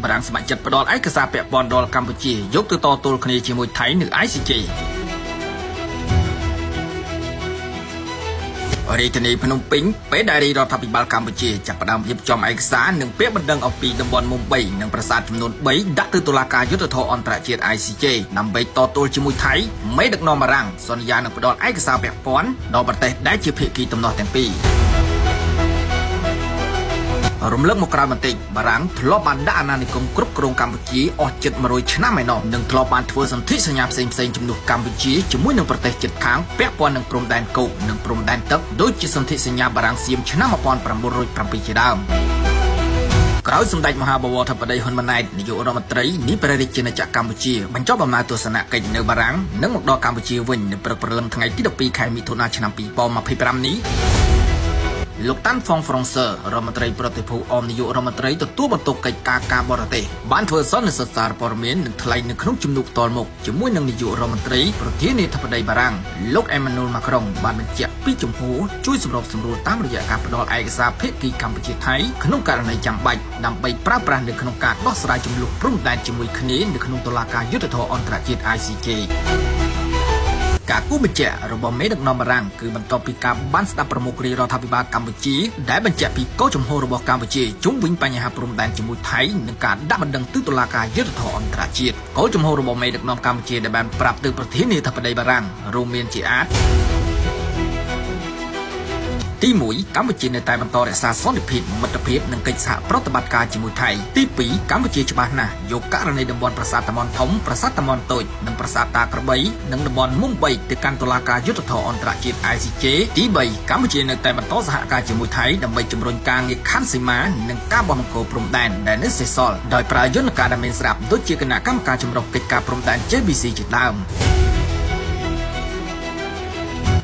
បារាំងសម្រេចចិត្តផ្ដល់ឯកសារពាក់ព័ន្ធដល់កម្ពុជាយកទៅតទល់គ្នាជាមួយថៃនៅ ICJ រាជធានីភ្នំពេញពេលដែលរដ្ឋាភិបាលកម្ពុជាចាប់ផ្ដើមរៀបចំឯកសារនិងពាក្យបណ្ដឹងអំពីតំបន់មុំ3និងប្រាសាទចំនួន3ដាក់ទៅតុលាការយុត្តិធម៌អន្តរជាតិ ICJ ដើម្បីតទល់ជាមួយថៃមេដឹកនាំបារាំងសន្យានឹងផ្ដល់ឯកសារពាក់ព័ន្ធដល់ប្រទេសដែលជាភាគីទំនាស់ទាំងពីររំលឹកមកក្រោយបន្តិចបារាំងធ្លាប់បានដាក់អាណានិគមគ្រប់គ្រងកម្ពុជាអស់ជិត100ឆ្នាំឯណោះនិងធ្លាប់បានធ្វើសន្ធិសញ្ញាផ្សេងៗជំនួសកម្ពុជាជាមួយនឹងប្រទេសជិតខាងពាក់ព័ន្ធនឹងព្រំដែនគោកនិងព្រំដែនទឹកដូចជាសន្ធិសញ្ញាបារាំងសៀមឆ្នាំ1907ជាដើមក្រោយសម្ដេចមហាបវរធិបតីហ៊ុនម៉ាណែតនាយករដ្ឋមន្ត្រីនៃព្រះរាជាណាចក្រកម្ពុជាបញ្ចប់ដំណើរទស្សនកិច្ចនៅបារាំងនិងមកដល់កម្ពុជាវិញនៅព្រឹកព្រលឹមថ្ងៃទី12ខែមិថុនាឆ្នាំ2025នេះលោកតាន់ហ្វុងហ្វ្រង់សឺរដ្ឋមន្ត្រីប្រតិភូអមនាយករដ្ឋមន្ត្រីទទួលបន្ទុកកិច្ចការការបរទេសបានធ្វើសន្និសីទសារព័ត៌មាននិងថ្លែងនៅក្នុងជំនួបផ្ទាល់មុខជាមួយនឹងនាយករដ្ឋមន្ត្រីប្រធានាធិបតីបារាំងលោកអេម៉ានូលម៉ាក្រុងបានបញ្ជាក់ពីជំហរជួយសម្របសម្រួលតាមរយៈការផ្ដល់ឯកសារភាគីកម្ពុជាថៃក្នុងករណីចាំបាច់ដើម្បីប្រើប្រាស់នៅក្នុងការដោះស្រាយជម្លោះព្រំដែនជាមួយគ្នានៅក្នុងតុលាការយុត្តិធម៌អន្តរជាតិ ICJការគូបញ្ជាក់របស់មេដឹកនាំបារាំងគឺបន្ទាប់ពីការបានស្ដាប់ប្រមុខរាជរដ្ឋាភិបាលកម្ពុជាដែលបញ្ជាក់ពីគោលជំហររបស់កម្ពុជាជុំវិញបញ្ហាព្រំដែនជាមួយថៃនិងការដាក់បណ្ដឹងទៅតុលាការយុត្តិធម៌អន្តរជាតិគោលជំហររបស់មេដឹកនាំកម្ពុជាដែលបានប្រាប់ទៅប្រធានាធិបតីបារាំងរួមមានជាអាចទី1កម្ពុជានៅតែបន្តរក្សាសន្តិភាពមិត្តភាពនិងកិច្ចសហប្រតិបត្តិការជាមួយថៃទី2កម្ពុជាច្បាស់ណាស់យកករណីតំបន់ប្រាសាទតាម៉ុនធំប្រាសាទតាម៉ុនតូចនិងប្រាសាទតាក្របីនិងតំបន់មុំ3ទៅកាន់តុលាការយុត្តិធម៌អន្តរជាតិ ICJ ទី3កម្ពុជានៅតែបន្តសហការជាមួយថៃដើម្បីជំរុញការងារខណ្ឌសីមានិងការបោះបង្គោលព្រំដែនដែលនៅសេសសល់ដោយប្រើយន្តការដែលមានស្រាប់ដូចជាគណៈកម្មការចម្រុះកិច្ចការព្រំដែន JBC ជាដើម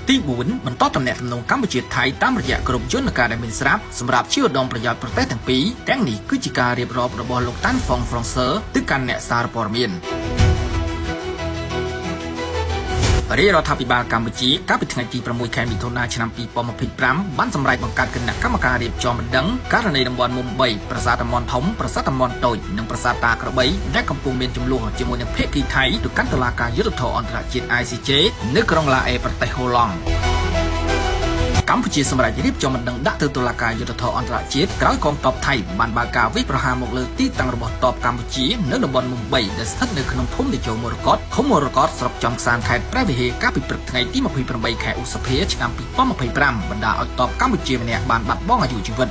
ទី4បន្តទំនាក់ទំនងកម្ពុជាថៃតាមរយៈក្រុមយន្តការដែលមានស្រាប់សម្រាប់ជាឧត្តមប្រយោជន៍ប្រទេសទាំងពីរទាំងនេះគឺជាការរៀបរាប់របស់លោកតាន់ហ្វុងហ្វ្រង់សឺទៅកាន់អ្នកសារព័ត៌មានរាជរដ្ឋាភិបាលកម្ពុជាកាលពីថ្ងៃទី6ខែមិថុនាឆ្នាំ2025បានសម្រេចបង្កើតគណៈកម្មការរៀបចំបណ្ដឹងករណីតំបន់មុំ3ប្រាសាទតាម៉ុនធំប្រាសាទតាម៉ុនតូចនិងប្រាសាទតាក្របីដែលកំពុងមានជម្លោះជាមួយនឹងភាគីថៃទៅកាន់តុលាការយុត្តិធម៌អន្តរជាតិ ICJ នៅក្រុងឡាអេប្រទេសហូឡង់កម្ពុជាសម្រាប់រៀបចំបណ្ដឹងដាក់ទៅតុលាការយុត្តិធម៌អន្តរជាតិក្រោយកងទ័ពថៃបានបើកការវាយប្រហារមកលើទីតាំងរបស់ទ័ពកម្ពុជានៅតំបន់មុំ3ដែលស្ថិតនៅក្នុងភូមិតេជោមរកតឃុំមរកតស្រុកចំសានខេត្តព្រះវិហារកាលពីព្រឹកថ្ងៃទី28ខែឧសភាឆ្នាំ2025បណ្ដាឲ្យទ័ពកម្ពុជាម្នាក់បានបាត់បង់អាយុជីវិត